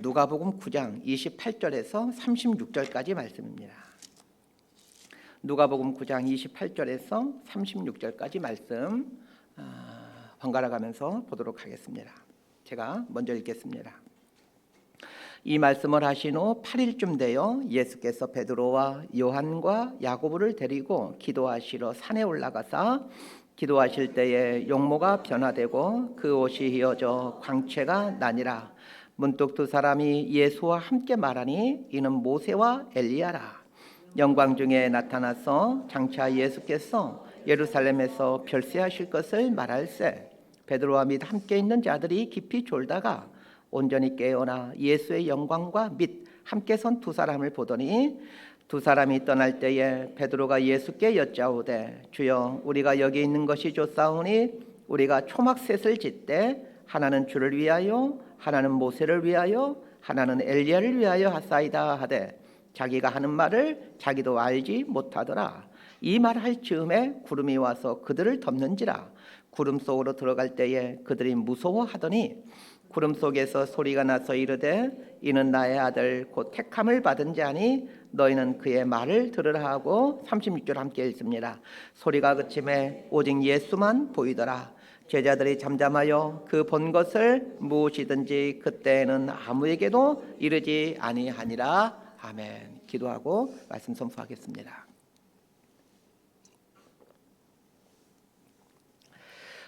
누가복음 9장 28절에서 36절까지 말씀입니다. 누가복음 9장 28절에서 36절까지 말씀 번갈아 가면서 보도록 하겠습니다. 제가 먼저 읽겠습니다. 이 말씀을 하신 후 8일쯤 되어 예수께서 베드로와 요한과 야고보를 데리고 기도하시러 산에 올라가사 기도하실 때에 용모가 변화되고 그 옷이 휘어져 광채가 나니라. 문득 두 사람이 예수와 함께 말하니 이는 모세와 엘리야라. 영광 중에 나타나서 장차 예수께서 예루살렘에서 별세하실 것을 말할세. 베드로와 및 함께 있는 자들이 깊이 졸다가 온전히 깨어나 예수의 영광과 및 함께 선 두 사람을 보더니 두 사람이 떠날 때에 베드로가 예수께 여짜오되 주여 우리가 여기 있는 것이 좋사오니 우리가 초막셋을 짓되 하나는 주를 위하여 하나는 모세를 위하여 하나는 엘리야를 위하여 하사이다 하되 자기가 하는 말을 자기도 알지 못하더라. 이 말할 즈음에 구름이 와서 그들을 덮는지라. 구름 속으로 들어갈 때에 그들이 무서워하더니 구름 속에서 소리가 나서 이르되 이는 나의 아들 곧 택함을 받은 자니 너희는 그의 말을 들으라 하고 36절 함께 읽습니다. 소리가 그침에 오직 예수만 보이더라. 제자들이 잠잠하여 그 본 것을 무엇이든지 그때에는 아무에게도 이르지 아니하니라. 아멘. 기도하고 말씀 선포하겠습니다.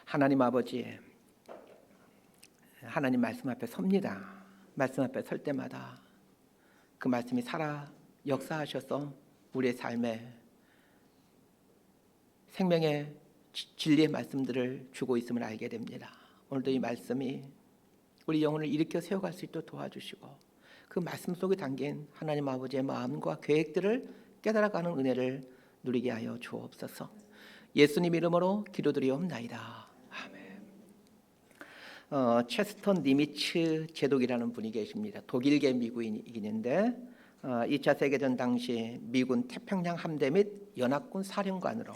하나님 아버지, 하나님 말씀 앞에 섭니다. 말씀 앞에 설 때마다 그 말씀이 살아 역사하셔서 우리의 삶에 생명의 진리의 말씀들을 주고 있음을 알게 됩니다. 오늘도 이 말씀이 우리 영혼을 일으켜 세워갈 수 있도록 도와주시고 그 말씀 속에 담긴 하나님 아버지의 마음과 계획들을 깨달아가는 은혜를 누리게 하여 주옵소서. 예수님 이름으로 기도드리옵나이다. 체스턴 니미츠 제독이라는 분이 계십니다. 독일계 미국인인데 2차 세계대전 당시 미군 태평양 함대 및 연합군 사령관으로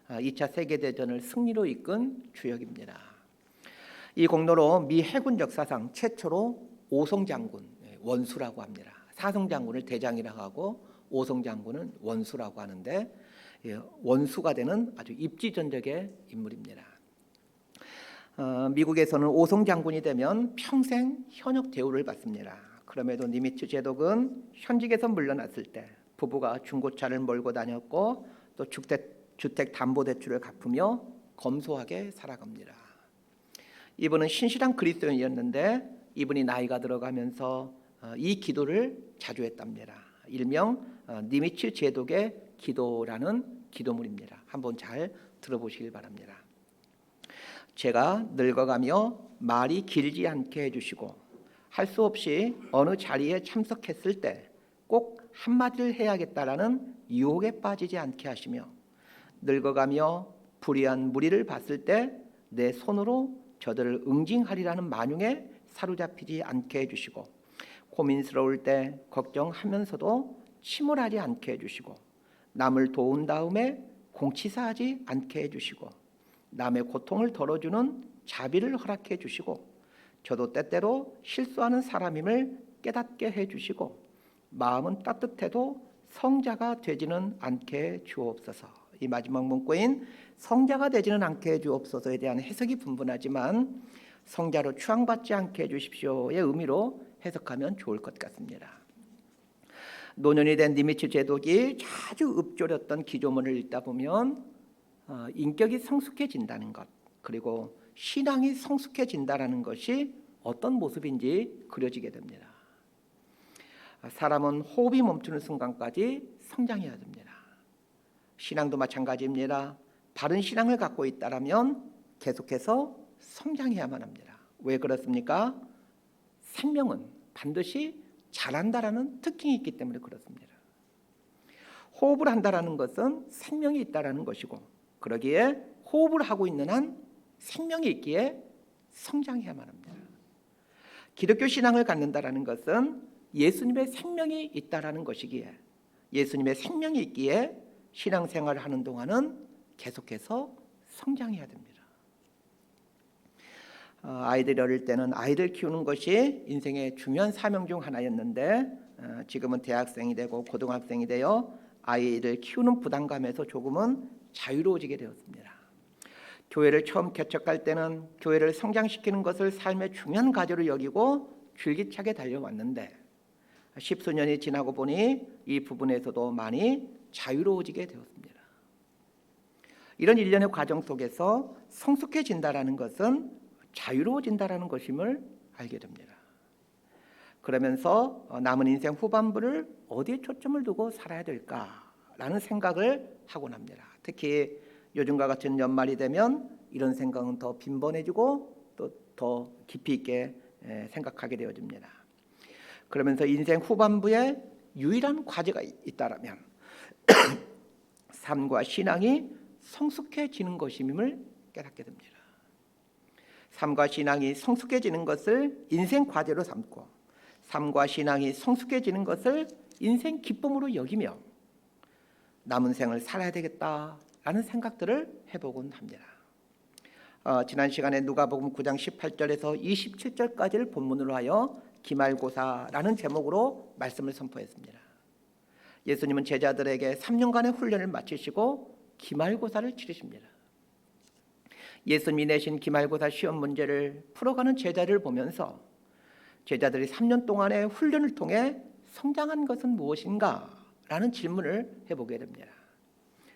2차 세계대전을 승리로 이끈 주역입니다. 이 공로로 미 해군 역사상 최초로 오성장군, 원수라고 합니다. 사성장군을 대장이라고 하고 오성장군은 원수라고 하는데 원수가 되는 아주 입지전적의 인물입니다. 미국에서는 오성장군이 되면 평생 현역 대우를 받습니다. 그럼에도 니미츠 제독은 현직에서 물러났을 때 부부가 중고차를 몰고 다녔고 또 주택담보대출을 갚으며 검소하게 살아갑니다. 이분은 신실한 그리스도인이었는데 이분이 나이가 들어가면서 이 기도를 자주 했답니다. 일명 니미츠 제독의 기도라는 기도문입니다. 한번 잘 들어보시길 바랍니다. 제가 늙어가며 말이 길지 않게 해주시고 할 수 없이 어느 자리에 참석했을 때 꼭 한마디를 해야겠다라는 유혹에 빠지지 않게 하시며 늙어가며 불의한 무리를 봤을 때 내 손으로 저들을 응징하리라는 만용에 사로잡히지 않게 해주시고 고민스러울 때 걱정하면서도 침울하지 않게 해주시고 남을 도운 다음에 공치사하지 않게 해주시고 남의 고통을 덜어주는 자비를 허락해 주시고 저도 때때로 실수하는 사람임을 깨닫게 해주시고 마음은 따뜻해도 성자가 되지는 않게 주옵소서. 이 마지막 문구인 성자가 되지는 않게 해주옵소서에 대한 해석이 분분하지만 성자로 추앙받지 않게 해주십시오의 의미로 해석하면 좋을 것 같습니다. 노년이 된 니미츠 제독이 자주 읊조렸던 기조문을 읽다 보면 인격이 성숙해진다는 것 그리고 신앙이 성숙해진다는 것이 어떤 모습인지 그려지게 됩니다. 사람은 호흡이 멈추는 순간까지 성장해야 됩니다. 신앙도 마찬가지입니다. 바른 신앙을 갖고 있다면 계속해서 성장해야만 합니다. 왜 그렇습니까? 생명은 반드시 자란다라는 특징이 있기 때문에 그렇습니다. 호흡을 한다라는 것은 생명이 있다라는 것이고 그러기에 호흡을 하고 있는 한 생명이 있기에 성장해야만 합니다. 기독교 신앙을 갖는다라는 것은 예수님의 생명이 있다라는 것이기에 예수님의 생명이 있기에 신앙생활을 하는 동안은 계속해서 성장해야 됩니다. 아이들이 어릴 때는 아이들 키우는 것이 인생의 중요한 사명 중 하나였는데 지금은 대학생이 되고 고등학생이 되어 아이들 키우는 부담감에서 조금은 자유로워지게 되었습니다. 교회를 처음 개척할 때는 교회를 성장시키는 것을 삶의 중요한 과제로 여기고 줄기차게 달려왔는데 십수년이 지나고 보니 이 부분에서도 많이 자유로워지게 되었습니다. 이런 일련의 과정 속에서 성숙해진다라는 것은 자유로워진다라는 것임을 알게 됩니다. 그러면서 남은 인생 후반부를 어디에 초점을 두고 살아야 될까라는 생각을 하곤 합니다. 특히 요즘과 같은 연말이 되면 이런 생각은 더 빈번해지고 또 더 깊이 있게 생각하게 되어집니다. 그러면서 인생 후반부에 유일한 과제가 있다라면 삶과 신앙이 성숙해지는 것임을 깨닫게 됩니다. 삶과 신앙이 성숙해지는 것을 인생 과제로 삼고 삶과 신앙이 성숙해지는 것을 인생 기쁨으로 여기며 남은 생을 살아야 되겠다라는 생각들을 해보곤 합니다. 지난 시간에 누가복음 9장 18절에서 27절까지를 본문으로 하여 기말고사라는 제목으로 말씀을 선포했습니다. 예수님은 제자들에게 3년간의 훈련을 마치시고 기말고사를 치르십니다. 예수님이 내신 기말고사 시험 문제를 풀어가는 제자를 보면서 제자들이 3년 동안의 훈련을 통해 성장한 것은 무엇인가? 라는 질문을 해보게 됩니다.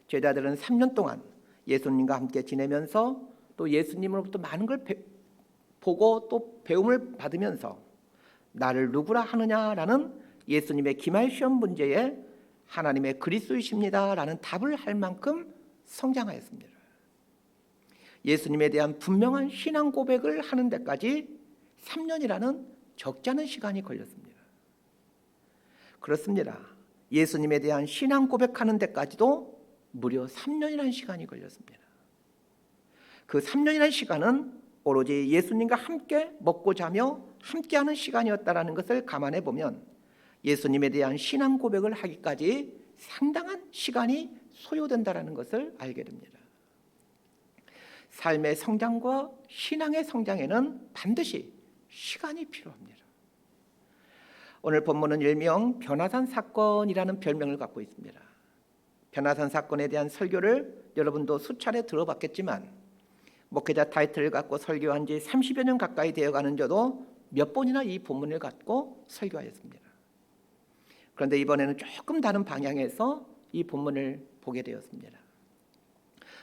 제자들은 3년 동안 예수님과 함께 지내면서 또 예수님으로부터 많은 걸 보고 또 배움을 받으면서 나를 누구라 하느냐라는 예수님의 기말 시험 문제에 하나님의 그리스도이십니다라는 답을 할 만큼 성장하였습니다. 예수님에 대한 분명한 신앙 고백을 하는 데까지 3년이라는 적지 않은 시간이 걸렸습니다. 그렇습니다. 예수님에 대한 신앙 고백하는 데까지도 무려 3년이라는 시간이 걸렸습니다. 그 3년이라는 시간은 오로지 예수님과 함께 먹고 자며 함께하는 시간이었다라는 것을 감안해 보면 예수님에 대한 신앙 고백을 하기까지 상당한 시간이 소요된다라는 것을 알게 됩니다. 삶의 성장과 신앙의 성장에는 반드시 시간이 필요합니다. 오늘 본문은 일명 변화산 사건이라는 별명을 갖고 있습니다. 변화산 사건에 대한 설교를 여러분도 수차례 들어봤겠지만 목회자 타이틀을 갖고 설교한 지 30여 년 가까이 되어가는 저도 몇 번이나 이 본문을 갖고 설교하였습니다. 그런데 이번에는 조금 다른 방향에서 이 본문을 보게 되었습니다.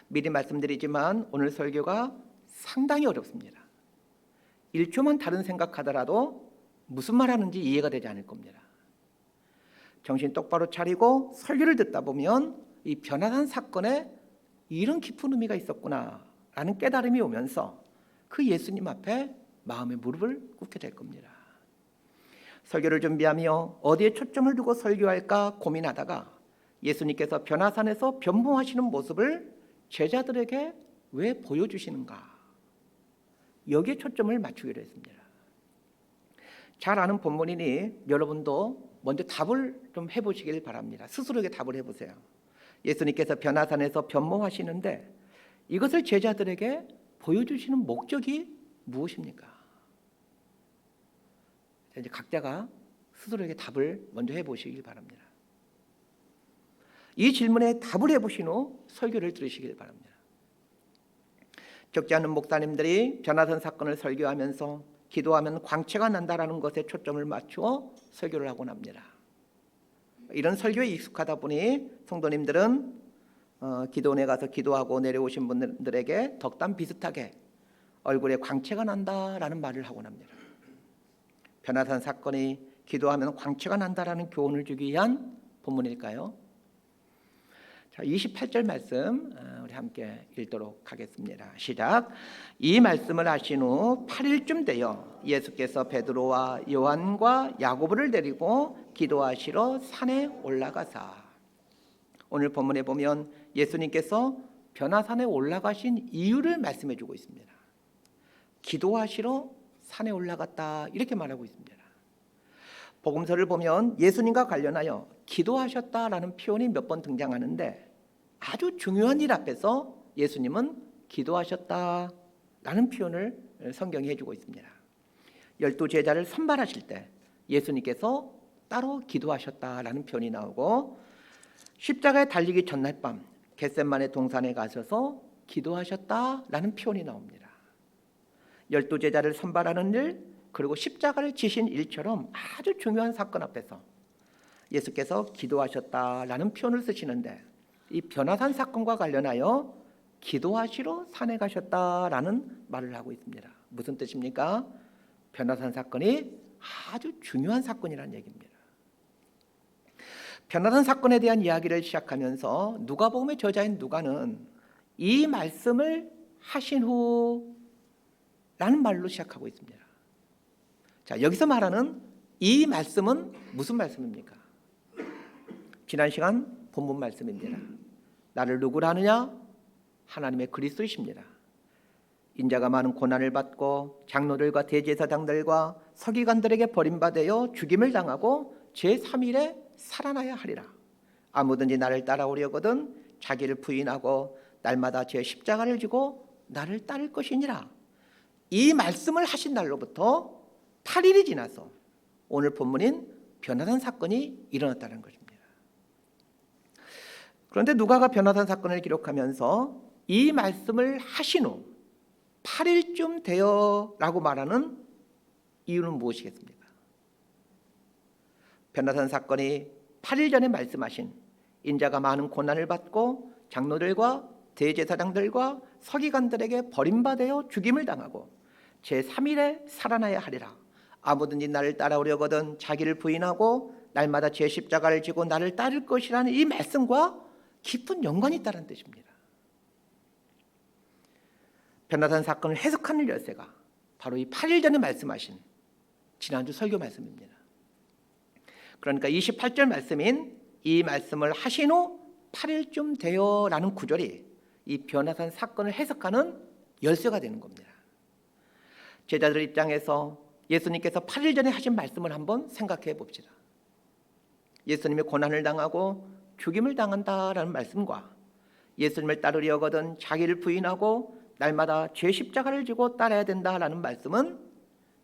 미리 말씀드리지만 오늘 설교가 상당히 어렵습니다. 1초만 다른 생각하더라도 무슨 말하는지 이해가 되지 않을 겁니다. 정신 똑바로 차리고 설교를 듣다 보면 이 변화산 사건에 이런 깊은 의미가 있었구나 라는 깨달음이 오면서 그 예수님 앞에 마음의 무릎을 꿇게 될 겁니다. 설교를 준비하며 어디에 초점을 두고 설교할까 고민하다가 예수님께서 변화산에서 변모하시는 모습을 제자들에게 왜 보여주시는가? 여기에 초점을 맞추기로 했습니다. 잘 아는 본문이니 여러분도 먼저 답을 좀 해보시길 바랍니다. 스스로에게 답을 해보세요. 예수님께서 변화산에서 변모하시는데 이것을 제자들에게 보여주시는 목적이 무엇입니까? 이제 각자가 스스로에게 답을 먼저 해보시길 바랍니다. 이 질문에 답을 해보신 후 설교를 들으시길 바랍니다. 적지 않은 목사님들이 변화산 사건을 설교하면서 기도하면 광채가 난다라는 것에 초점을 맞추어 설교를 하곤 합니다. 이런 설교에 익숙하다 보니 성도님들은 기도원에 가서 기도하고 내려오신 분들에게 덕담 비슷하게 얼굴에 광채가 난다라는 말을 하곤 합니다. 변화산 사건이 기도하면 광채가 난다라는 교훈을 주기 위한 본문일까요? 자, 28절 말씀 우리 함께 읽도록 하겠습니다. 시작. 이 말씀을 하신 후 8일쯤 되어 예수께서 베드로와 요한과 야고보를 데리고 기도하시러 산에 올라가사. 오늘 본문에 보면 예수님께서 변화산에 올라가신 이유를 말씀해 주고 있습니다. 기도하시러 산에 올라갔다 이렇게 말하고 있습니다. 복음서를 보면 예수님과 관련하여 기도하셨다라는 표현이 몇 번 등장하는데 아주 중요한 일 앞에서 예수님은 기도하셨다라는 표현을 성경이 해주고 있습니다. 12제자를 선발하실 때 예수님께서 따로 기도하셨다라는 표현이 나오고, 십자가에 달리기 전날 밤 겟셋마네 동산에 가셔서 기도하셨다라는 표현이 나옵니다. 12제자를 선발하는 일, 그리고 십자가를 지신 일처럼 아주 중요한 사건 앞에서 예수께서 기도하셨다라는 표현을 쓰시는데, 이 변화산 사건과 관련하여 기도하시러 산에 가셨다라는 말을 하고 있습니다. 무슨 뜻입니까? 변화산 사건이 아주 중요한 사건이라는 얘기입니다. 변화산 사건에 대한 이야기를 시작하면서 누가복음의 저자인 누가는 이 말씀을 하신 후라는 말로 시작하고 있습니다. 자, 여기서 말하는 이 말씀은 무슨 말씀입니까? 지난 시간 본문 말씀입니다. 나를 누구라 하느냐? 하나님의 그리스도이십니다. 인자가 많은 고난을 받고 장로들과 대제사장들과 서기관들에게 버림받아 죽임을 당하고 제3일에 살아나야 하리라. 아무든지 나를 따라오려거든 자기를 부인하고 날마다 제 십자가를 지고 나를 따를 것이니라. 이 말씀을 하신 날로부터 8일이 지나서 오늘 본문인 변화산 사건이 일어났다는 것입니다. 그런데 누가가 변화산 사건을 기록하면서 이 말씀을 하신 후 8일쯤 되어라고 말하는 이유는 무엇이겠습니까? 변화산 사건이 8일 전에 말씀하신 인자가 많은 고난을 받고 장로들과 대제사장들과 서기관들에게 버림받아 죽임을 당하고 제3일에 살아나야 하리라. 아무든지 나를 따라오려거든 자기를 부인하고 날마다 제 십자가를 지고 나를 따를 것이라는 이 말씀과 깊은 연관이 있다는 뜻입니다. 변화산 사건을 해석하는 열쇠가 바로 이 8일 전에 말씀하신 지난주 설교 말씀입니다. 그러니까 28절 말씀인 이 말씀을 하신 후 8일쯤 되어라는 구절이 이 변화산 사건을 해석하는 열쇠가 되는 겁니다. 제자들 입장에서 예수님께서 8일 전에 하신 말씀을 한번 생각해 봅시다. 예수님이 고난을 당하고 죽임을 당한다라는 말씀과 예수님을 따르려거든 자기를 부인하고 날마다 죄 십자가를 지고 따라야 된다라는 말씀은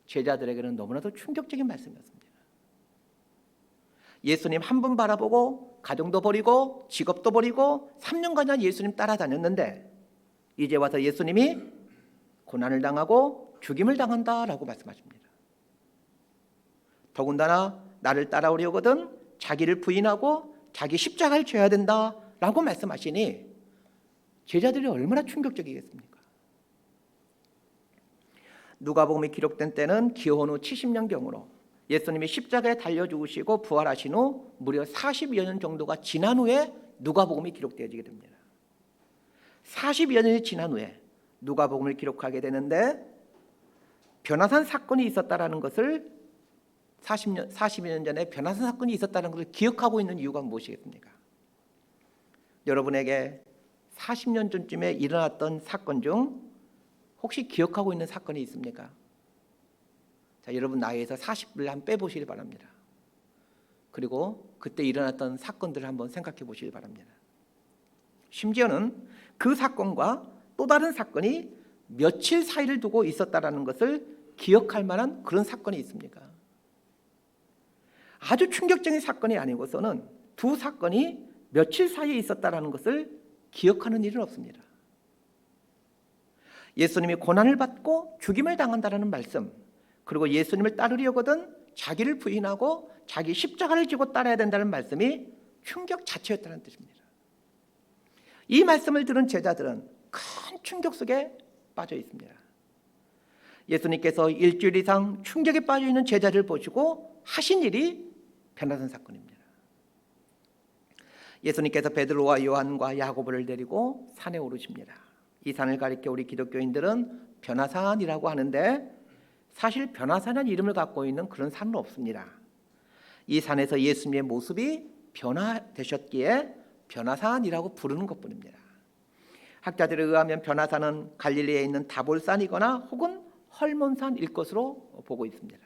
제자들에게는 너무나도 충격적인 말씀이었습니다. 예수님 한 분 바라보고 가정도 버리고 직업도 버리고 3년간 예수님 따라다녔는데 이제 와서 예수님이 고난을 당하고 죽임을 당한다라고 말씀하십니다. 더군다나 나를 따라오려거든 자기를 부인하고 자기 십자가를 져야 된다라고 말씀하시니 제자들이 얼마나 충격적이겠습니까? 누가복음이 기록된 때는 기원 후 70년경으로 예수님이 십자가에 달려 죽으시고 부활하신 후 무려 40여 년 정도가 지난 후에 누가복음이 기록되어지게 됩니다. 40여 년이 지난 후에 누가복음을 기록하게 되는데 변화산 사건이 있었다라는 것을 40여 년 전에 변화산 사건이 있었다는 것을 기억하고 있는 이유가 무엇이겠습니까? 여러분에게 40년 전쯤에 일어났던 사건 중 혹시 기억하고 있는 사건이 있습니까? 자, 여러분 나이에서 40을 한번 빼보시기 바랍니다. 그리고 그때 일어났던 사건들을 한번 생각해 보시기 바랍니다. 심지어는 그 사건과 또 다른 사건이 며칠 사이를 두고 있었다라는 것을 기억할 만한 그런 사건이 있습니까? 아주 충격적인 사건이 아니고서는 두 사건이 며칠 사이에 있었다라는 것을 기억하는 일은 없습니다. 예수님이 고난을 받고 죽임을 당한다라는 말씀, 그리고 예수님을 따르려거든 자기를 부인하고 자기 십자가를 지고 따라야 된다는 말씀이 충격 자체였다는 뜻입니다. 이 말씀을 들은 제자들은 큰 충격 속에 빠져 있습니다. 예수님께서 일주일 이상 충격에 빠져 있는 제자를 보시고 하신 일이 변화산 사건입니다. 예수님께서 베드로와 요한과 야고보를 데리고 산에 오르십니다. 이 산을 가리켜 우리 기독교인들은 변화산이라고 하는데 사실 변화산이라는 이름을 갖고 있는 그런 산은 없습니다. 이 산에서 예수님의 모습이 변화되셨기에 변화산이라고 부르는 것뿐입니다. 학자들에 의하면 변화산은 갈릴리에 있는 다볼산이거나 혹은 헐몬산일 것으로 보고 있습니다.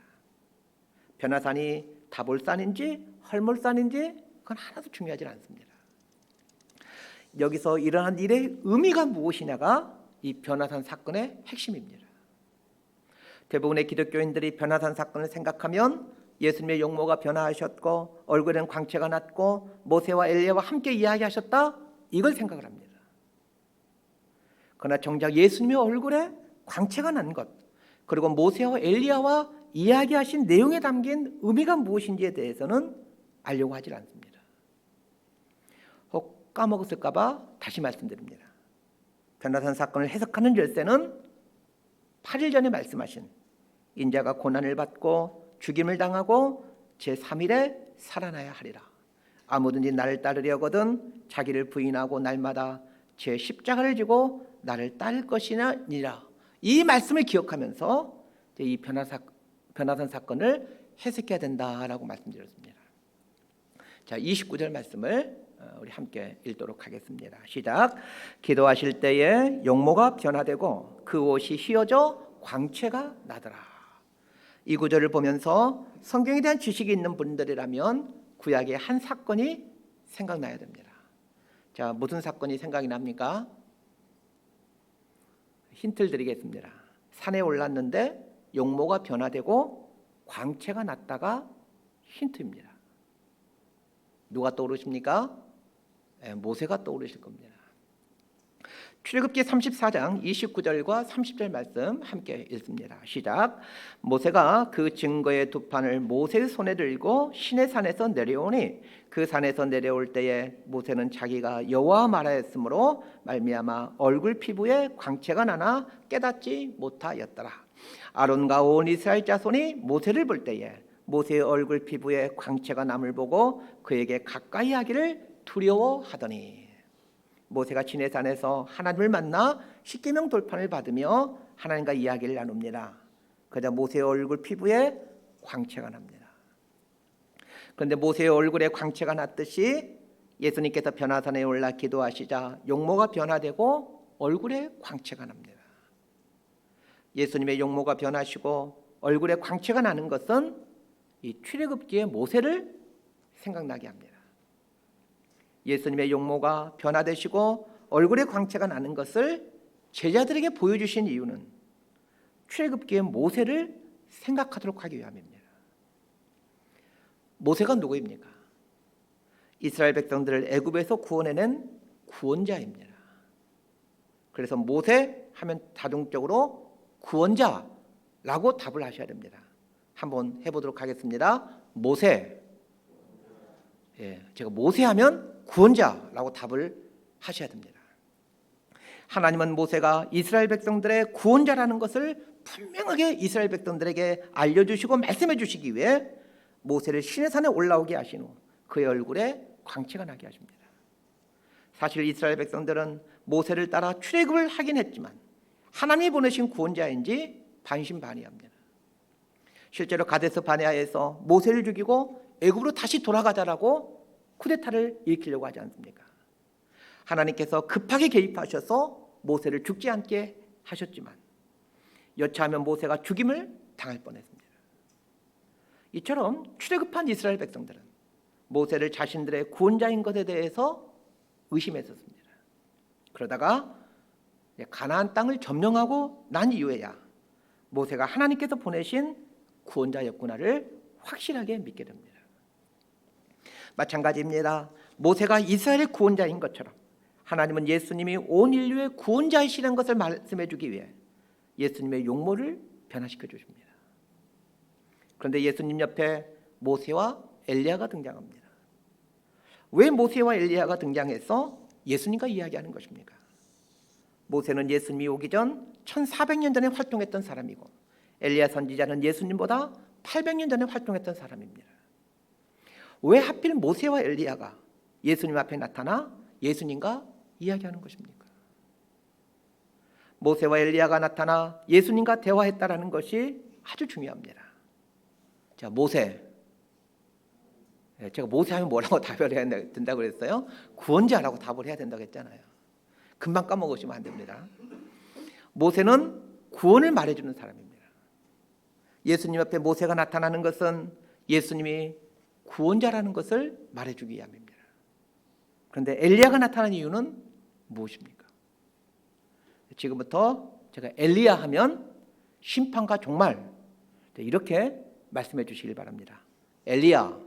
변화산이 다볼산인지 헐몬산인지 그건 하나도 중요하지 않습니다. 여기서 일어난 일의 의미가 무엇이냐가 이 변화산 사건의 핵심입니다. 대부분의 기독교인들이 변화산 사건을 생각하면 예수님의 용모가 변화하셨고 얼굴에는 광채가 났고 모세와 엘리야와 함께 이야기하셨다, 이걸 생각을 합니다. 그러나 정작 예수님의 얼굴에 광채가 난 것, 그리고 모세와 엘리야와 이야기하신 내용에 담긴 의미가 무엇인지에 대해서는 알려고 하질 않습니다. 혹 까먹었을까 봐 다시 말씀드립니다. 변화산 사건을 해석하는 열쇠는 8일 전에 말씀하신 인자가 고난을 받고 죽임을 당하고 제3일에 살아나야 하리라. 아무든지 나를 따르려거든 자기를 부인하고 날마다 제 십자가를 지고 나를 따를 것이니라. 이 말씀을 기억하면서 이 변화산 사건을 해석해야 된다라고 말씀드렸습니다. 자, 29절 말씀을 우리 함께 읽도록 하겠습니다. 시작. 기도하실 때에 용모가 변화되고 그 옷이 휘어져 광채가 나더라. 이 구절을 보면서 성경에 대한 지식이 있는 분들이라면 구약의 한 사건이 생각나야 됩니다. 자, 무슨 사건이 생각이 납니까? 힌트를 드리겠습니다. 산에 올랐는데 용모가 변화되고 광채가 났다가 힌트입니다. 누가 떠오르십니까? 모세가 떠오르실 겁니다. 출애굽기 34장 29절과 30절 말씀 함께 읽습니다. 시작. 모세가 그 증거의 두 판을 모세의 손에 들고 시내산에서 내려오니 그 산에서 내려올 때에 모세는 자기가 여호와와 말하였으므로 말미암아 얼굴 피부에 광채가 나나 깨닫지 못하였더라. 아론과 온 이스라엘 자손이 모세를 볼 때에 모세의 얼굴 피부에 광채가 남을 보고 그에게 가까이 하기를 두려워하더니 모세가 시내산에서 하나님을 만나 십계명 돌판을 받으며 하나님과 이야기를 나눕니다. 그러자 모세의 얼굴 피부에 광채가 납니다. 그런데 모세의 얼굴에 광채가 났듯이 예수님께서 변화산에 올라 기도하시자 용모가 변화되고 얼굴에 광채가 납니다. 예수님의 용모가 변하시고 얼굴에 광채가 나는 것은 이 출애굽기의 모세를 생각나게 합니다. 예수님의 용모가 변화되시고 얼굴에 광채가 나는 것을 제자들에게 보여주신 이유는 출애굽기의 모세를 생각하도록 하기 위함입니다. 모세가 누구입니까? 이스라엘 백성들을 애굽에서 구원해낸 구원자입니다. 그래서 모세 하면 자동적으로 구원자라고 답을 하셔야 됩니다. 한번 해보도록 하겠습니다. 모세. 제가 모세하면 구원자라고 답을 하셔야 됩니다. 하나님은 모세가 이스라엘 백성들의 구원자라는 것을 분명하게 이스라엘 백성들에게 알려주시고 말씀해 주시기 위해 모세를 시내산에 올라오게 하신 후 그의 얼굴에 광채가 나게 하십니다. 사실 이스라엘 백성들은 모세를 따라 출애굽을 하긴 했지만 하나님이 보내신 구원자인지 반신반의합니다. 실제로 가데스 바네아에서 모세를 죽이고 애굽으로 다시 돌아가자라고 쿠데타를 일으키려고 하지 않습니까? 하나님께서 급하게 개입하셔서 모세를 죽지 않게 하셨지만 여차하면 모세가 죽임을 당할 뻔했습니다. 이처럼 출애굽한 이스라엘 백성들은 모세를 자신들의 구원자인 것에 대해서 의심했었습니다. 그러다가 가나안 땅을 점령하고 난 이후에야 모세가 하나님께서 보내신 구원자였구나를 확실하게 믿게 됩니다. 마찬가지입니다. 모세가 이스라엘의 구원자인 것처럼 하나님은 예수님이 온 인류의 구원자이시라는 것을 말씀해 주기 위해 예수님의 용모를 변화시켜 주십니다. 그런데 예수님 옆에 모세와 엘리야가 등장합니다. 왜 모세와 엘리야가 등장해서 예수님과 이야기하는 것입니까? 모세는 예수님이 오기 전 1400년 전에 활동했던 사람이고 엘리야 선지자는 예수님보다 800년 전에 활동했던 사람입니다. 왜 하필 모세와 엘리야가 예수님 앞에 나타나 예수님과 이야기하는 것입니까? 모세와 엘리야가 나타나 예수님과 대화했다라는 것이 아주 중요합니다. 자, 모세. 제가 모세하면 뭐라고 답을 해야 된다고 그랬어요? 구원자라고 답을 해야 된다고 했잖아요. 금방 까먹으시면 안 됩니다. 모세는 구원을 말해주는 사람입니다. 예수님 앞에 모세가 나타나는 것은 예수님이 구원자라는 것을 말해주기 위함입니다. 그런데 엘리야가 나타난 이유는 무엇입니까? 지금부터 제가 엘리야 하면 심판과 종말. 이렇게 말씀해 주시길 바랍니다. 엘리야,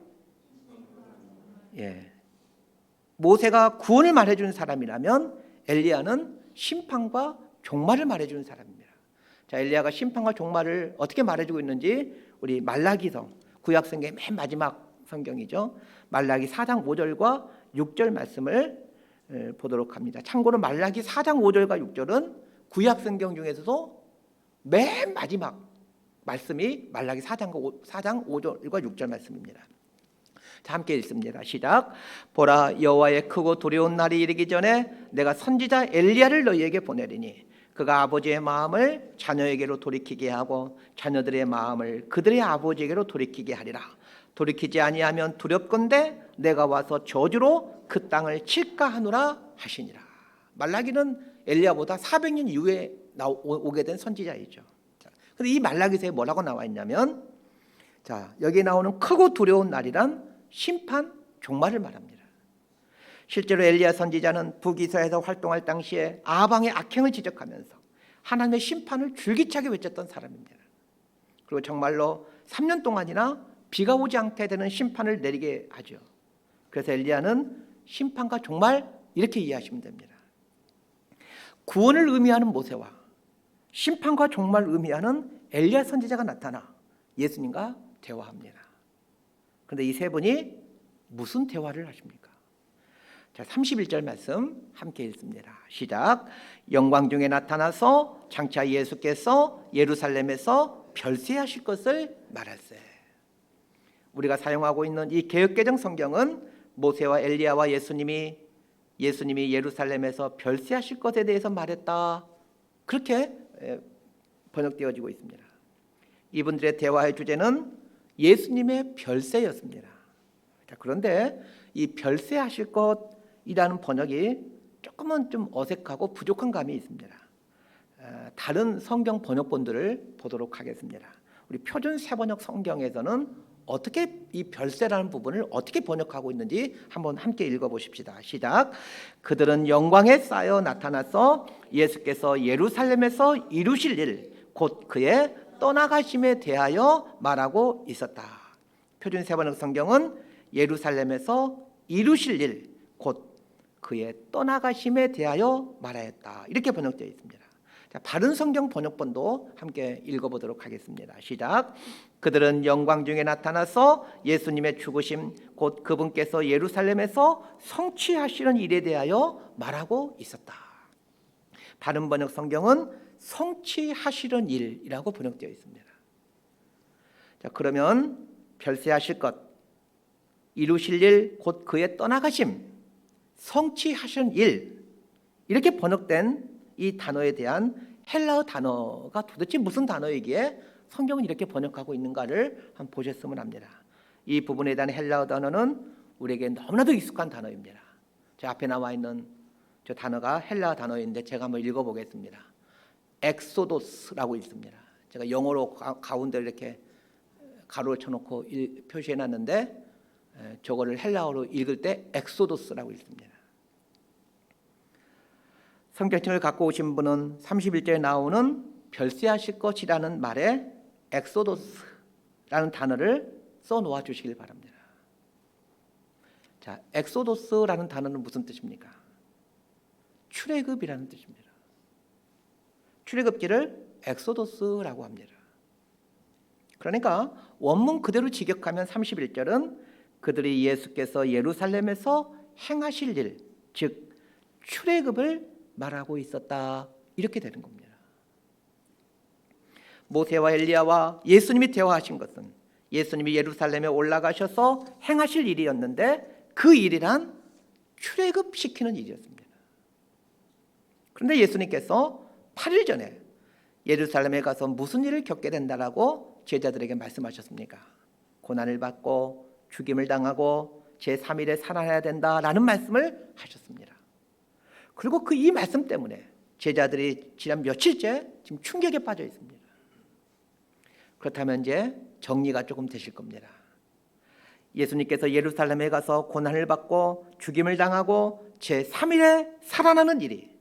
모세가 구원을 말해주는 사람이라면 엘리야는 심판과 종말을 말해주는 사람입니다. 자, 엘리야가 심판과 종말을 어떻게 말해주고 있는지 우리 말라기서, 구약성경의 맨 마지막 성경이죠. 말라기 4장 5절과 6절 말씀을 보도록 합니다. 참고로 말라기 4장 5절과 6절은 구약성경 중에서도 맨 마지막 말씀이 말라기 4장 5절과 6절 말씀입니다. 자, 함께 읽습니다. 시작. 보라, 여호와의 크고 두려운 날이 이르기 전에 내가 선지자 엘리야를 너희에게 보내리니 그가 아버지의 마음을 자녀에게로 돌이키게 하고 자녀들의 마음을 그들의 아버지에게로 돌이키게 하리라. 돌이키지 아니하면 두렵건대 내가 와서 저주로 그 땅을 칠까 하노라 하시니라. 말라기는 엘리야보다 400년 이후에 오게 된 선지자이죠. 그런데 이 말라기서에 뭐라고 나와 있냐면, 자, 여기 나오는 크고 두려운 날이란 심판, 종말을 말합니다. 실제로 엘리야 선지자는 북이스라엘에서 활동할 당시에 아방의 악행을 지적하면서 하나님의 심판을 줄기차게 외쳤던 사람입니다. 그리고 정말로 3년 동안이나 비가 오지 않게 되는 심판을 내리게 하죠. 그래서 엘리야는 심판과 종말 이렇게 이해하시면 됩니다. 구원을 의미하는 모세와 심판과 종말을 의미하는 엘리야 선지자가 나타나 예수님과 대화합니다. 그런데 이 세 분이 무슨 대화를 하십니까? 자, 31절 말씀 함께 읽습니다. 시작. 영광 중에 나타나서 장차 예수께서 예루살렘에서 별세하실 것을 말할세. 우리가 사용하고 있는 이 개역개정 성경은 모세와 엘리야와 예수님이 예루살렘에서 별세하실 것에 대해서 말했다, 그렇게 번역되어지고 있습니다. 이분들의 대화의 주제는 예수님의 별세였습니다. 자, 그런데 이 별세하실 것이라는 번역이 조금은 좀 어색하고 부족한 감이 있습니다. 다른 성경 번역본들을 보도록 하겠습니다. 우리 표준 세번역 성경에서는 어떻게 이 별세라는 부분을 어떻게 번역하고 있는지 한번 함께 읽어보십시다. 시작. 그들은 영광에 쌓여 나타나서 예수께서 예루살렘에서 이루실 일, 곧 그의 떠나가심에 대하여 말하고 있었다. 표준 세번역 성경은 예루살렘에서 이루실 일, 곧 그의 떠나가심에 대하여 말하였다, 이렇게 번역되어 있습니다. 자, 바른 성경 번역본도 함께 읽어보도록 하겠습니다. 시작. 그들은 영광 중에 나타나서 예수님의 죽으심, 곧 그분께서 예루살렘에서 성취하시는 일에 대하여 말하고 있었다. 바른 번역 성경은 성취하시는 일이라고 번역되어 있습니다. 자, 그러면 별세하실 것, 이루실 일, 곧 그의 떠나가심, 성취하시는 일, 이렇게 번역된 이 단어에 대한 헬라어 단어가 도대체 무슨 단어이기에 성경은 이렇게 번역하고 있는가를 한번 보셨으면 합니다. 이 부분에 대한 헬라어 단어는 우리에게 너무나도 익숙한 단어입니다. 제 앞에 나와 있는 저 단어가 헬라어 단어인데 제가 한번 읽어보겠습니다. 엑소도스라고 있습니다. 제가 영어로 가운데 이렇게 가로를 쳐놓고 표시해놨는데 저거를 헬라어로 읽을 때 엑소도스라고 있습니다. 성경책을 갖고 오신 분은 31절에 나오는 별세하실 것이라는 말에 엑소도스라는 단어를 써놓아 주시길 바랍니다. 자, 엑소도스라는 단어는 무슨 뜻입니까? 출애굽이라는 뜻입니다. 출애굽기를 엑소도스라고 합니다. 그러니까 원문 그대로 직역하면 31절은 그들이 예수께서 예루살렘에서 행하실 일, 즉 출애굽을 말하고 있었다, 이렇게 되는 겁니다. 모세와 엘리야와 예수님이 대화하신 것은 예수님이 예루살렘에 올라가셔서 행하실 일이었는데 그 일이란 출애굽시키는 일이었습니다. 그런데 예수님께서 8일 전에 예루살렘에 가서 무슨 일을 겪게 된다라고 제자들에게 말씀하셨습니까? 고난을 받고 죽임을 당하고 제3일에 살아나야 된다라는 말씀을 하셨습니다. 그리고 그 이 말씀 때문에 제자들이 지난 며칠째 지금 충격에 빠져 있습니다. 그렇다면 이제 정리가 조금 되실 겁니다. 예수님께서 예루살렘에 가서 고난을 받고 죽임을 당하고 제3일에 살아나는 일이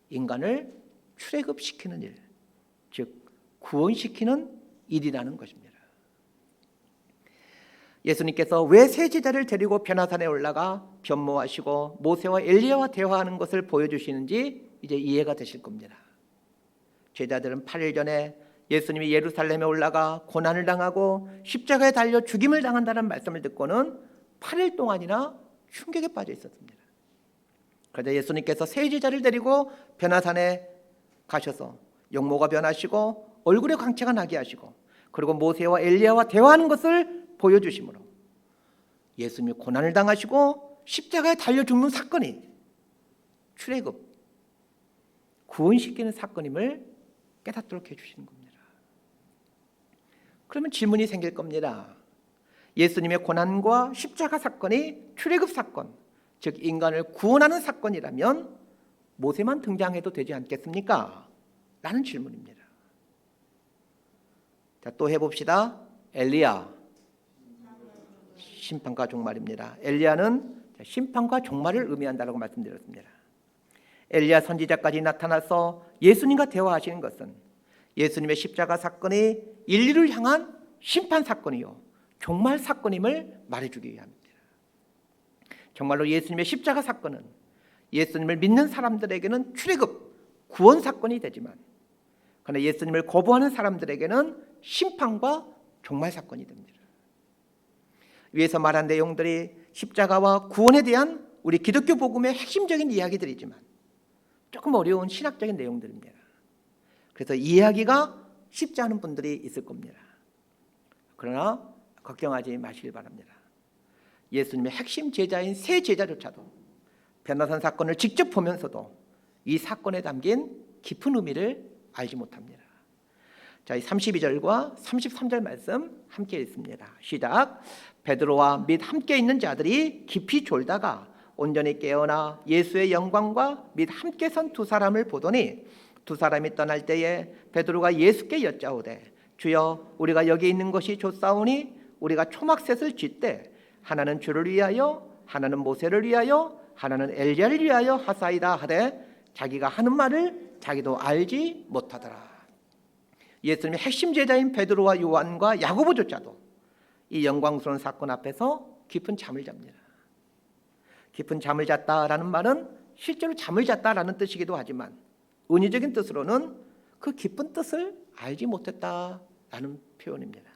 인간을 출애굽시키는 일, 즉 구원시키는 일이라는 것입니다. 예수님께서 왜 세 제자를 데리고 변화산에 올라가 변모하시고 모세와 엘리야와 대화하는 것을 보여주시는지 이제 이해가 되실 겁니다. 제자들은 8일 전에 예수님이 예루살렘에 올라가 고난을 당하고 십자가에 달려 죽임을 당한다는 말씀을 듣고는 8일 동안이나 충격에 빠져 있었습니다. 그런데 예수님께서 세 제자를 데리고 변화산에 가셔서 용모가 변하시고 얼굴에 광채가 나게 하시고 그리고 모세와 엘리야와 대화하는 것을 보여주심으로 예수님이 고난을 당하시고 십자가에 달려 죽는 사건이 출애굽, 구원시키는 사건임을 깨닫도록 해주시는 겁니다. 그러면 질문이 생길 겁니다. 예수님의 고난과 십자가 사건이 출애굽 사건, 즉 인간을 구원하는 사건이라면 모세만 등장해도 되지 않겠습니까? 라는 질문입니다. 자, 또 해봅시다. 엘리야, 심판과 종말입니다. 엘리야는 심판과 종말을 의미한다고 말씀드렸습니다. 엘리야 선지자까지 나타나서 예수님과 대화하시는 것은 예수님의 십자가 사건이 인류를 향한 심판 사건이요 종말 사건임을 말해주기 위함입니다. 정말로 예수님의 십자가 사건은 예수님을 믿는 사람들에게는 출애굽, 구원 사건이 되지만 그러나 예수님을 거부하는 사람들에게는 심판과 종말 사건이 됩니다. 위에서 말한 내용들이 십자가와 구원에 대한 우리 기독교 복음의 핵심적인 이야기들이지만 조금 어려운 신학적인 내용들입니다. 그래서 이해하기가 쉽지 않은 분들이 있을 겁니다. 그러나 걱정하지 마시길 바랍니다. 예수님의 핵심 제자인 세 제자조차도 변화산 사건을 직접 보면서도 이 사건에 담긴 깊은 의미를 알지 못합니다. 자, 32절과 33절 말씀 함께 읽습니다. 시작. 베드로와 및 함께 있는 자들이 깊이 졸다가 온전히 깨어나 예수의 영광과 및 함께 선 두 사람을 보더니 두 사람이 떠날 때에 베드로가 예수께 여짜오되 주여 우리가 여기 있는 것이 좋사오니 우리가 초막셋을 쥐때 하나는 주를 위하여 하나는 모세를 위하여 하나는 엘리야를 위하여 하사이다 하되 자기가 하는 말을 자기도 알지 못하더라. 예수님의 핵심 제자인 베드로와 요한과 야고보조차도 이 영광스러운 사건 앞에서 깊은 잠을 잡니다. 깊은 잠을 잤다라는 말은 실제로 잠을 잤다라는 뜻이기도 하지만 은유적인 뜻으로는 그 깊은 뜻을 알지 못했다라는 표현입니다.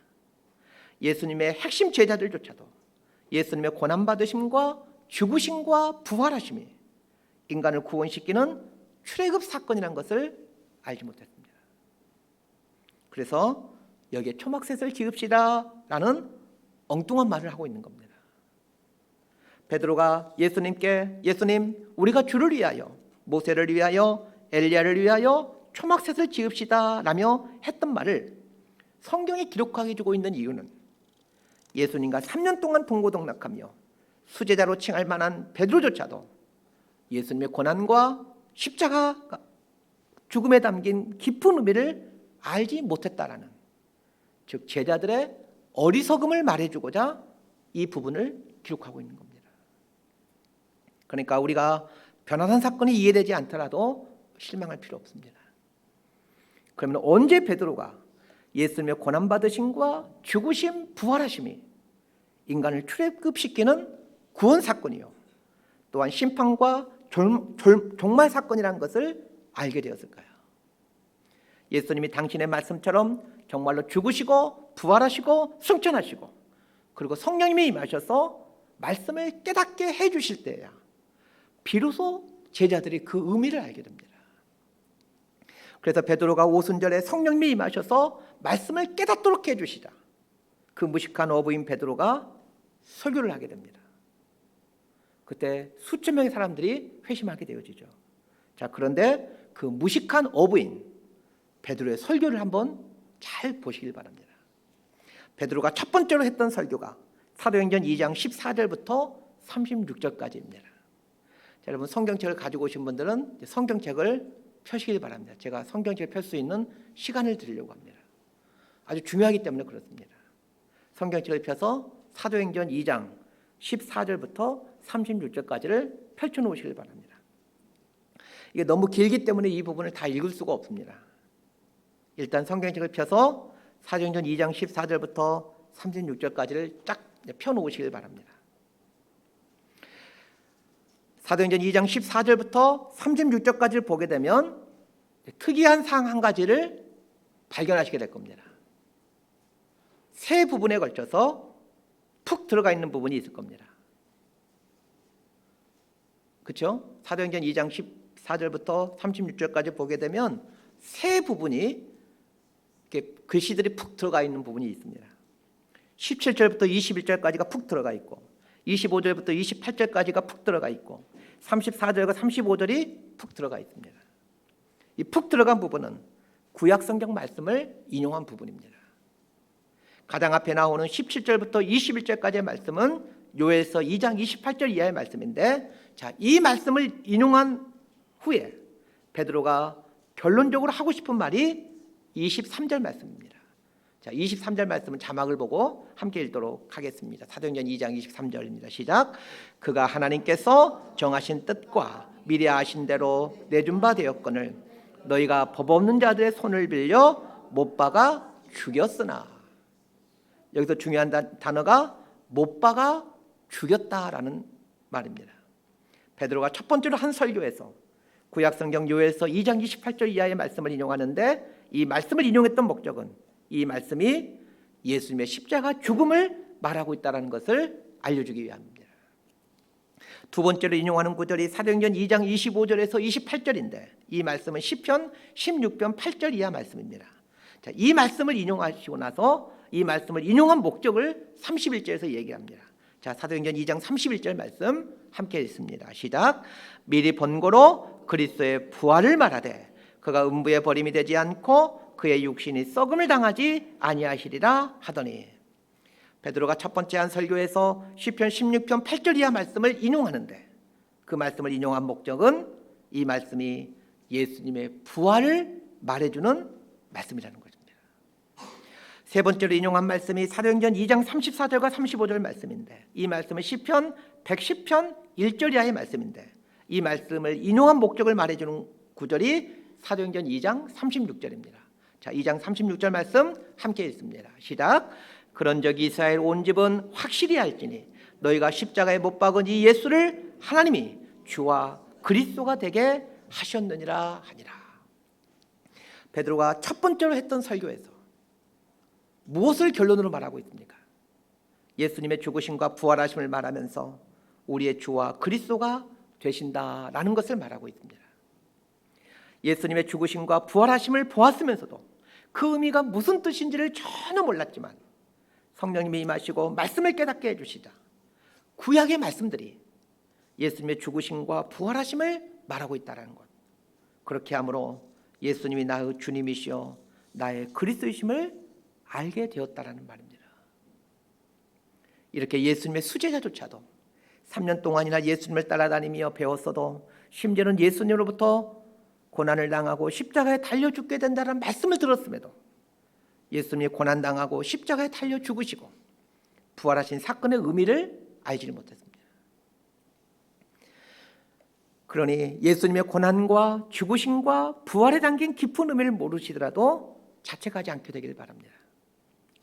예수님의 핵심 제자들조차도 예수님의 고난받으심과 죽으심과 부활하심이 인간을 구원시키는 출애굽 사건이라는 것을 알지 못했습니다. 그래서 여기에 초막셋을 지읍시다 라는 엉뚱한 말을 하고 있는 겁니다. 베드로가 예수님께 예수님 우리가 주를 위하여 모세를 위하여 엘리야를 위하여 초막셋을 지읍시다 라며 했던 말을 성경에 기록하게 주고 있는 이유는 예수님과 3년 동안 동고동락하며 수제자로 칭할 만한 베드로조차도 예수님의 고난과 십자가 죽음에 담긴 깊은 의미를 알지 못했다라는, 즉 제자들의 어리석음을 말해주고자 이 부분을 기록하고 있는 겁니다. 그러니까 우리가 변화산 사건이 이해되지 않더라도 실망할 필요 없습니다. 그러면 언제 베드로가 예수님의 고난받으심과 죽으심, 부활하심이 인간을 출애굽시키는 구원 사건이요 또한 심판과 종말 사건이라는 것을 알게 되었을까요? 예수님이 당신의 말씀처럼 정말로 죽으시고 부활하시고 승천하시고 그리고 성령님이 임하셔서 말씀을 깨닫게 해주실 때야 비로소 제자들이 그 의미를 알게 됩니다. 그래서 베드로가 오순절에 성령님이 임하셔서 말씀을 깨닫도록 해주시자 그 무식한 어부인 베드로가 설교를 하게 됩니다. 그때 수천 명의 사람들이 회심하게 되어지죠. 자, 그런데 그 무식한 어부인 베드로의 설교를 한번 잘 보시길 바랍니다. 베드로가 첫 번째로 했던 설교가 사도행전 2장 14절부터 36절까지입니다. 자, 여러분 성경책을 가지고 오신 분들은 성경책을 펴시길 바랍니다. 제가 성경책을 펼 수 있는 시간을 드리려고 합니다. 아주 중요하기 때문에 그렇습니다. 성경책을 펴서 사도행전 2장 14절부터 36절까지를 펼쳐놓으시길 바랍니다. 이게 너무 길기 때문에 이 부분을 다 읽을 수가 없습니다. 일단 성경책을 펴서 사도행전 2장 14절부터 36절까지를 쫙 펴놓으시길 바랍니다. 사도행전 2장 14절부터 36절까지를 보게 되면 특이한 사항 한 가지를 발견하시게 될 겁니다. 세 부분에 걸쳐서 푹 들어가 있는 부분이 있을 겁니다. 그렇죠? 사도행전 2장 14절부터 36절까지 보게 되면 세 부분이 이렇게 글씨들이 푹 들어가 있는 부분이 있습니다. 17절부터 21절까지가 푹 들어가 있고 25절부터 28절까지가 푹 들어가 있고 34절과 35절이 푹 들어가 있습니다. 이 푹 들어간 부분은 구약 성경 말씀을 인용한 부분입니다. 가장 앞에 나오는 17절부터 21절까지의 말씀은 요엘서 2장 28절 이하의 말씀인데, 자, 이 말씀을 인용한 후에 베드로가 결론적으로 하고 싶은 말이 23절 말씀입니다. 자, 23절 말씀은 자막을 보고 함께 읽도록 하겠습니다. 사도행전 2장 23절입니다. 시작. 그가 하나님께서 정하신 뜻과 미리 아신 대로 내준 바 되었거늘 너희가 법 없는 자들의 손을 빌려 못 박아 죽였으나. 여기서 중요한 단어가 못 박아 죽였다라는 말입니다. 베드로가 첫 번째로 한 설교에서 구약성경 요엘서 2장 28절 이하의 말씀을 인용하는데, 이 말씀을 인용했던 목적은 이 말씀이 예수님의 십자가 죽음을 말하고 있다는 것을 알려주기 위함입니다. 두 번째로 인용하는 구절이 사도행전 2장 25절에서 28절인데, 이 말씀은 시편 16편 8절 이하 말씀입니다. 자, 이 말씀을 인용하시고 나서 이 말씀을 인용한 목적을 31절에서 얘기합니다. 자, 사도행전 2장 31절 말씀 함께 읽습니다. 시작. 미리 본고로 그리스도의 부활을 말하되 그가 음부의 버림이 되지 않고 그의 육신이 썩음을 당하지 아니하시리라 하더니. 베드로가 첫 번째 한 설교에서 시편 16편 8절 이하 말씀을 인용하는데, 그 말씀을 인용한 목적은 이 말씀이 예수님의 부활을 말해주는 말씀이라는 것입니다. 세 번째로 인용한 말씀이 사도행전 2장 34절과 35절 말씀인데, 이 말씀은 시편 110편 1절 이하의 말씀인데, 이 말씀을 인용한 목적을 말해주는 구절이 사도행전 2장 36절입니다. 자, 2장 36절 말씀 함께 읽습니다. 시작. 그런즉 이스라엘 온 집은 확실히 알지니 너희가 십자가에 못 박은 이 예수를 하나님이 주와 그리스도가 되게 하셨느니라 하니라. 베드로가 첫 번째로 했던 설교에서 무엇을 결론으로 말하고 있습니까? 예수님의 죽으심과 부활하심을 말하면서 우리의 주와 그리스도가 되신다라는 것을 말하고 있습니다. 예수님의 죽으심과 부활하심을 보았으면서도 그 의미가 무슨 뜻인지를 전혀 몰랐지만 성령님이 임하시고 말씀을 깨닫게 해주시자 구약의 말씀들이 예수님의 죽으심과 부활하심을 말하고 있다는 것, 그렇게 함으로 예수님이 나의 주님이시여 나의 그리스도이심을 알게 되었다라는 말입니다. 이렇게 예수님의 수제자조차도 3년 동안이나 예수님을 따라다니며 배웠어도 심지어는 예수님으로부터 고난을 당하고 십자가에 달려 죽게 된다는 말씀을 들었음에도 예수님이 고난당하고 십자가에 달려 죽으시고 부활하신 사건의 의미를 알지 못했습니다. 그러니 예수님의 고난과 죽으심과 부활에 담긴 깊은 의미를 모르시더라도 자책하지 않게 되길 바랍니다.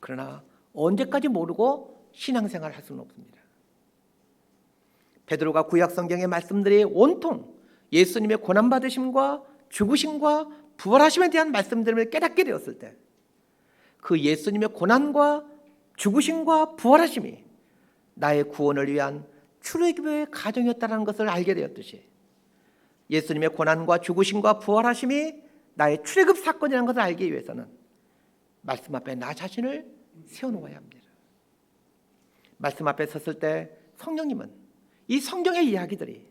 그러나 언제까지 모르고 신앙생활을 할 수는 없습니다. 베드로가 구약 성경의 말씀들이 온통 예수님의 고난받으심과 죽으심과 부활하심에 대한 말씀들을 깨닫게 되었을 때, 그 예수님의 고난과 죽으심과 부활하심이 나의 구원을 위한 출애굽의 과정이었다는 것을 알게 되었듯이, 예수님의 고난과 죽으심과 부활하심이 나의 출애굽 사건이라는 것을 알기 위해서는 말씀 앞에 나 자신을 세워놓아야 합니다. 말씀 앞에 섰을 때 성령님은 이 성경의 이야기들이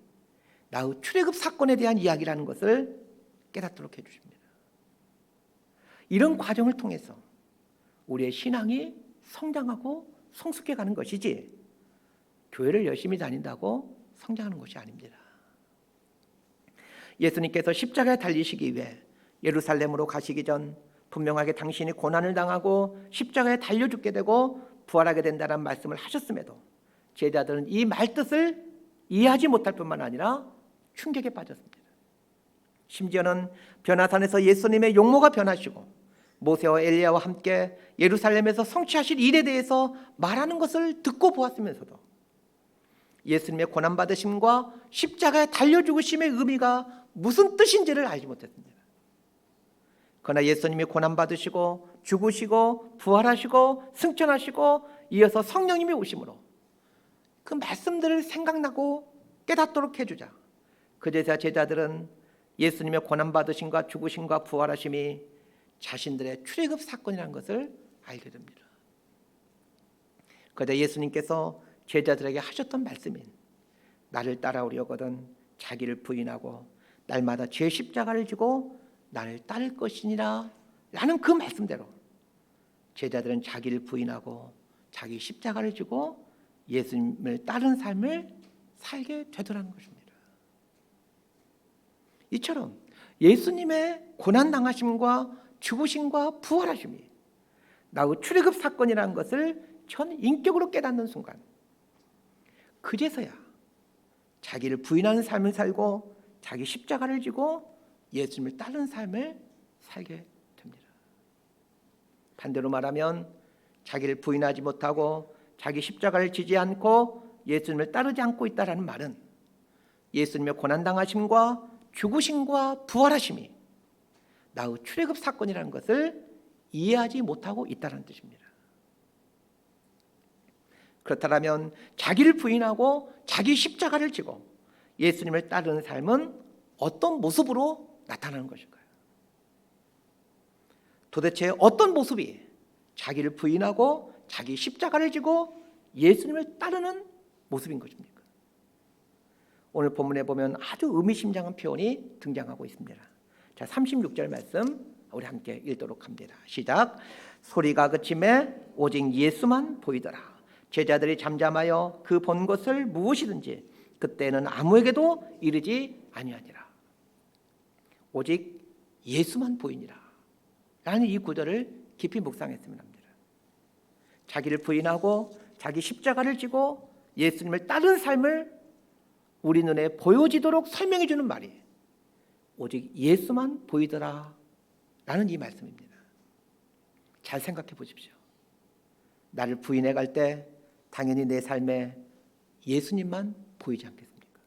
나의 출애굽 사건에 대한 이야기라는 것을 깨닫도록 해주십니다. 이런 과정을 통해서 우리의 신앙이 성장하고 성숙해가는 것이지 교회를 열심히 다닌다고 성장하는 것이 아닙니다. 예수님께서 십자가에 달리시기 위해 예루살렘으로 가시기 전 분명하게 당신이 고난을 당하고 십자가에 달려 죽게 되고 부활하게 된다는 말씀을 하셨음에도 제자들은 이 말뜻을 이해하지 못할 뿐만 아니라 충격에 빠졌습니다. 심지어는 변화산에서 예수님의 용모가 변하시고 모세와 엘리야와 함께 예루살렘에서 성취하실 일에 대해서 말하는 것을 듣고 보았으면서도 예수님의 고난받으심과 십자가에 달려 죽으심의 의미가 무슨 뜻인지를 알지 못했습니다. 그러나 예수님이 고난받으시고 죽으시고 부활하시고 승천하시고 이어서 성령님이 오심으로 그 말씀들을 생각나고 깨닫도록 해주자. 그제서야 제자들은 예수님의 고난받으심과 죽으심과 부활하심이 자신들의 출애굽 사건이라는 것을 알게 됩니다. 그러자 예수님께서 제자들에게 하셨던 말씀인 나를 따라오려거든 자기를 부인하고 날마다 제 십자가를 지고 나를 따를 것이니라 라는 그 말씀대로 제자들은 자기를 부인하고 자기 십자가를 지고 예수님을 따르는 삶을 살게 되더라는 것입니다. 이처럼 예수님의 고난당하심과 죽으심과 부활하심이 나의 출애굽 사건이라는 것을 전 인격으로 깨닫는 순간 그제서야 자기를 부인하는 삶을 살고 자기 십자가를 지고 예수님을 따르는 삶을 살게 됩니다. 반대로 말하면 자기를 부인하지 못하고 자기 십자가를 지지 않고 예수님을 따르지 않고 있다는 말은 예수님의 고난당하심과 죽으심과 부활하심이 나의 출애굽 사건이라는 것을 이해하지 못하고 있다는 뜻입니다. 그렇다면 자기를 부인하고 자기 십자가를 지고 예수님을 따르는 삶은 어떤 모습으로 나타나는 것일까요? 도대체 어떤 모습이 자기를 부인하고 자기 십자가를 지고 예수님을 따르는 모습인 것입니까? 오늘 본문에 보면 아주 의미심장한 표현이 등장하고 있습니다. 자, 36절 말씀 우리 함께 읽도록 합니다. 시작. 소리가 그침에 오직 예수만 보이더라. 제자들이 잠잠하여 그 본 것을 무엇이든지 그때는 아무에게도 이르지 아니하니라. 오직 예수만 보이니라 라는 이 구절을 깊이 묵상했으면 합니다. 자기를 부인하고 자기 십자가를 지고 예수님을 따르는 삶을 우리 눈에 보여지도록 설명해 주는 말이 오직 예수만 보이더라 라는 이 말씀입니다. 잘 생각해 보십시오. 나를 부인해 갈 때 당연히 내 삶에 예수님만 보이지 않겠습니까?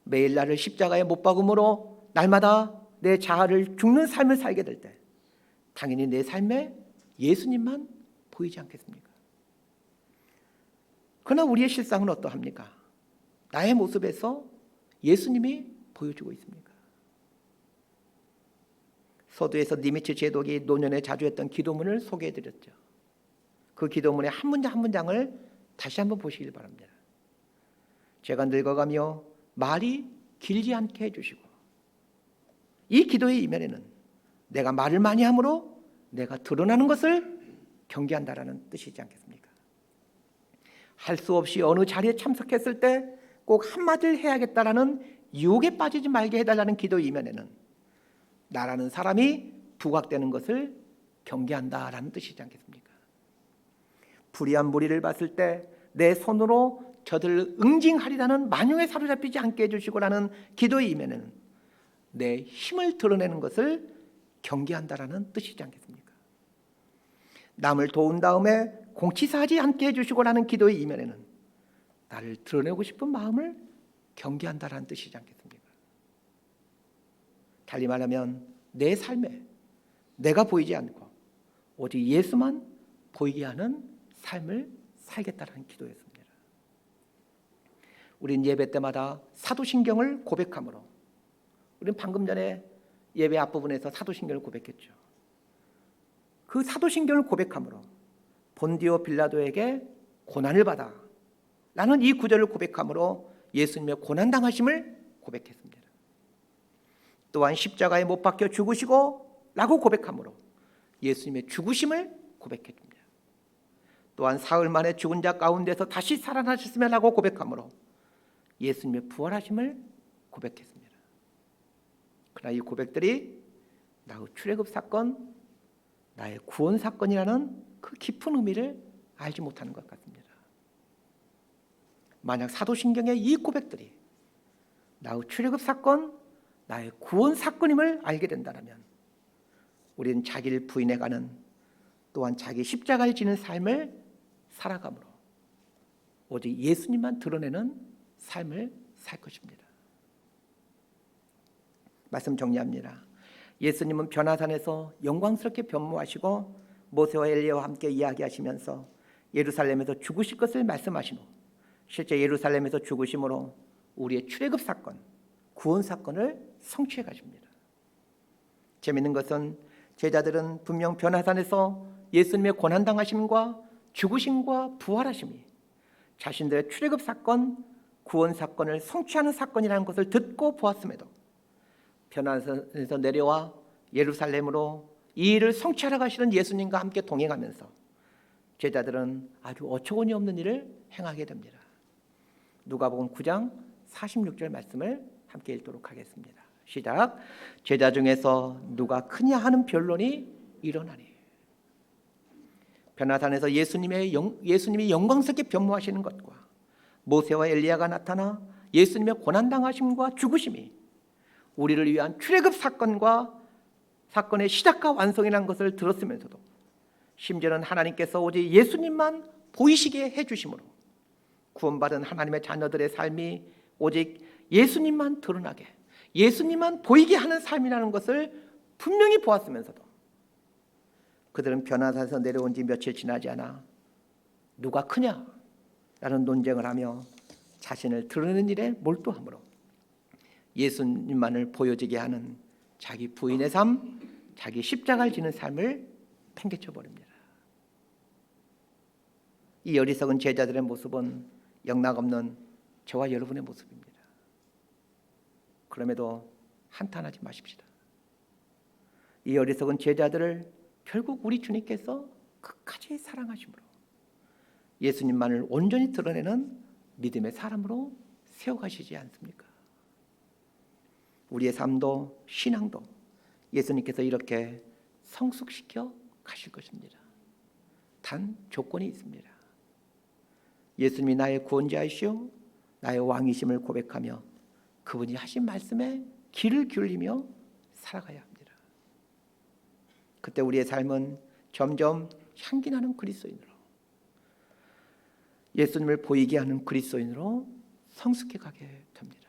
매일 나를 십자가에 못 박음으로 날마다 내 자아를 죽는 삶을 살게 될 때 당연히 내 삶에 예수님만 보이지 않겠습니까? 그러나 우리의 실상은 어떠합니까? 나의 모습에서 예수님이 보여주고 있습니까? 서두에서 니미츠 제독이 노년에 자주 했던 기도문을 소개해드렸죠. 그 기도문의 한 문장 한 문장을 다시 한번 보시길 바랍니다. 제가 늙어가며 말이 길지 않게 해주시고 이 기도의 이면에는 내가 말을 많이 함으로 내가 드러나는 것을 경계한다라는 뜻이지 않겠습니까? 할 수 없이 어느 자리에 참석했을 때 꼭 한마디를 해야겠다라는 유혹에 빠지지 말게 해달라는 기도 이면에는 나라는 사람이 부각되는 것을 경계한다라는 뜻이지 않겠습니까? 불의한 무리를 봤을 때 내 손으로 저들을 응징하리라는 만용에 사로잡히지 않게 해주시고라는 기도의 이면에는 내 힘을 드러내는 것을 경계한다라는 뜻이지 않겠습니까? 남을 도운 다음에 공치사하지 않게 해주시고라는 기도의 이면에는 나를 드러내고 싶은 마음을 경계한다라는 뜻이지 않겠습니까? 달리 말하면 내 삶에 내가 보이지 않고 오직 예수만 보이게 하는 삶을 살겠다는 기도였습니다. 우린 예배 때마다 사도신경을 고백함으로 우리는 방금 전에 예배 앞부분에서 사도신경을 고백했죠. 그 사도신경을 고백함으로 본디오 빌라도에게 고난을 받아 라는 이 구절을 고백함으로 예수님의 고난당하심을 고백했습니다. 또한 십자가에 못 박혀 죽으시고 라고 고백함으로 예수님의 죽으심을 고백했습니다. 또한 사흘 만에 죽은 자 가운데서 다시 살아나셨으면 하고 고백함으로 예수님의 부활하심을 고백했습니다. 그러나 이 고백들이 나의 출애굽 사건, 나의 구원 사건이라는 그 깊은 의미를 알지 못하는 것 같습니다. 만약 사도신경의 이 고백들이 나의 출애굽 사건, 나의 구원 사건임을 알게 된다면 우리는 자기를 부인해가는, 또한 자기 십자가를 지는 삶을 살아감으로 오직 예수님만 드러내는 삶을 살 것입니다. 말씀 정리합니다. 예수님은 변화산에서 영광스럽게 변모하시고 모세와 엘리야와 함께 이야기하시면서 예루살렘에서 죽으실 것을 말씀하신 후 실제 예루살렘에서 죽으심으로 우리의 출애굽 사건, 구원 사건을 성취해 가십니다. 재미있는 것은 제자들은 분명 변화산에서 예수님의 고난당하심과 죽으심과 부활하심이 자신들의 출애굽 사건, 구원 사건을 성취하는 사건이라는 것을 듣고 보았음에도 변화산에서 내려와 예루살렘으로 이 일을 성취하러 가시는 예수님과 함께 동행하면서 제자들은 아주 어처구니 없는 일을 행하게 됩니다. 누가복음 9장 46절 말씀을 함께 읽도록 하겠습니다. 시작. 제자 중에서 누가 크냐 하는 변론이 일어나니. 변화산에서 예수님이 영광스럽게 변모하시는 것과 모세와 엘리야가 나타나 예수님의 고난당하심과 죽으심이 우리를 위한 출애굽 사건의 시작과 완성이라는 것을 들었으면서도 심지어는 하나님께서 오직 예수님만 보이시게 해주심으로 구원받은 하나님의 자녀들의 삶이 오직 예수님만 드러나게, 예수님만 보이게 하는 삶이라는 것을 분명히 보았으면서도 그들은 변화산에서 내려온 지 며칠 지나지 않아 누가 크냐라는 논쟁을 하며 자신을 드러내는 일에 몰두하므로 예수님만을 보여지게 하는 자기 부인의 삶, 자기 십자가를 지는 삶을 팽개쳐 버립니다. 이 어리석은 제자들의 모습은 영락없는 저와 여러분의 모습입니다. 그럼에도 한탄하지 마십시다. 이 어리석은 제자들을 결국 우리 주님께서 끝까지 사랑하심으로 예수님만을 온전히 드러내는 믿음의 사람으로 세워가시지 않습니까? 우리의 삶도 신앙도 예수님께서 이렇게 성숙시켜 가실 것입니다. 단 조건이 있습니다. 예수님이 나의 구원자이시오 나의 왕이심을 고백하며 그분이 하신 말씀에 귀를 기울이며 살아가야 합니다. 그때 우리의 삶은 점점 향기나는 그리스도인으로, 예수님을 보이게 하는 그리스도인으로 성숙해 가게 됩니다.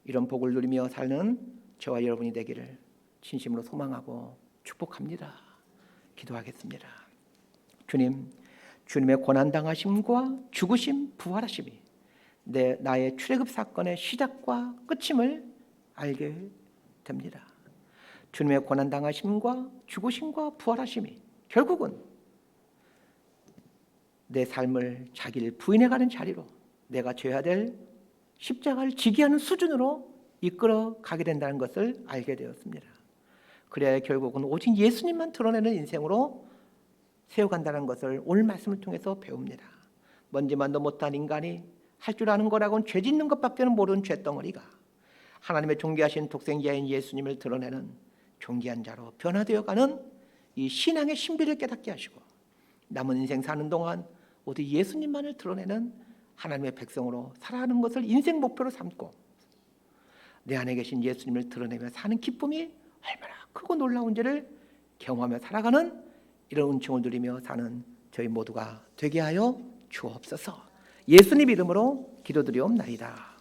이런 복을 누리며 사는 저와 여러분이 되기를 진심으로 소망하고 축복합니다. 기도하겠습니다. 주님, 주님의 고난당하심과 죽으심, 부활하심이 나의 출애굽 사건의 시작과 끝임을 알게 됩니다. 주님의 고난당하심과 죽으심과 부활하심이 결국은 내 삶을 자기를 부인해가는 자리로 내가 져야 될 십자가를 지게 하는 수준으로 이끌어 가게 된다는 것을 알게 되었습니다. 그래야 결국은 오직 예수님만 드러내는 인생으로 세워간다는 것을 오늘 말씀을 통해서 배웁니다. 먼지만도 못한 인간이 할 줄 아는 거라고는 죄 짓는 것밖에 모르는 죄덩어리가 하나님의 존귀하신 독생자인 예수님을 드러내는 존귀한 자로 변화되어가는 이 신앙의 신비를 깨닫게 하시고 남은 인생 사는 동안 오직 예수님만을 드러내는 하나님의 백성으로 살아가는 것을 인생 목표로 삼고 내 안에 계신 예수님을 드러내며 사는 기쁨이 얼마나 크고 놀라운지를 경험하며 살아가는 이런 은총을 누리며 사는 저희 모두가 되게 하여 주옵소서. 예수님 이름으로 기도드리옵나이다.